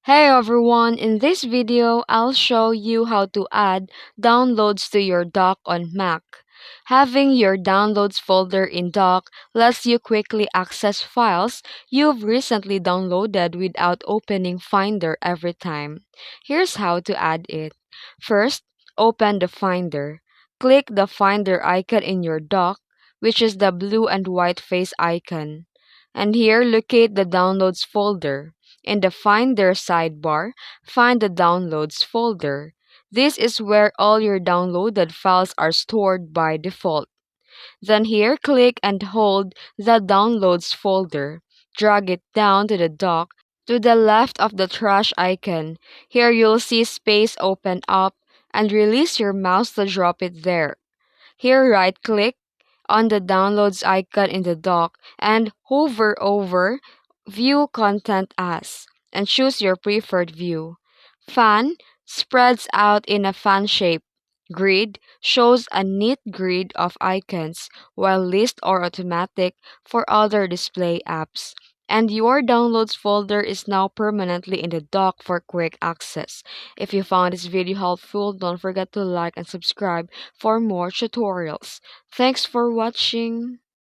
Hey everyone, in this video, I'll show you how to add downloads to your dock on Mac. Having your downloads folder in dock lets you quickly access files you've recently downloaded without opening Finder every time. Here's how to add it. First, open the Finder. Click the Finder icon in your dock, which is the blue and white face icon. And here, locate the downloads folder. In the Finder sidebar, find the Downloads folder. This is where all your downloaded files are stored by default. Then here, click and hold the Downloads folder. Drag it down to the dock to the left of the trash icon. Here you'll see space open up and release your mouse to drop it there. Here, right-click on the Downloads icon in the dock and hover over View Content As and choose your preferred view. Fan spreads out in a fan shape. Grid shows a neat grid of icons, while List or Automatic for other display apps. And your Downloads folder is now permanently in the dock for quick access. If you found this video helpful, don't forget to like and subscribe for more tutorials. Thanks for watching.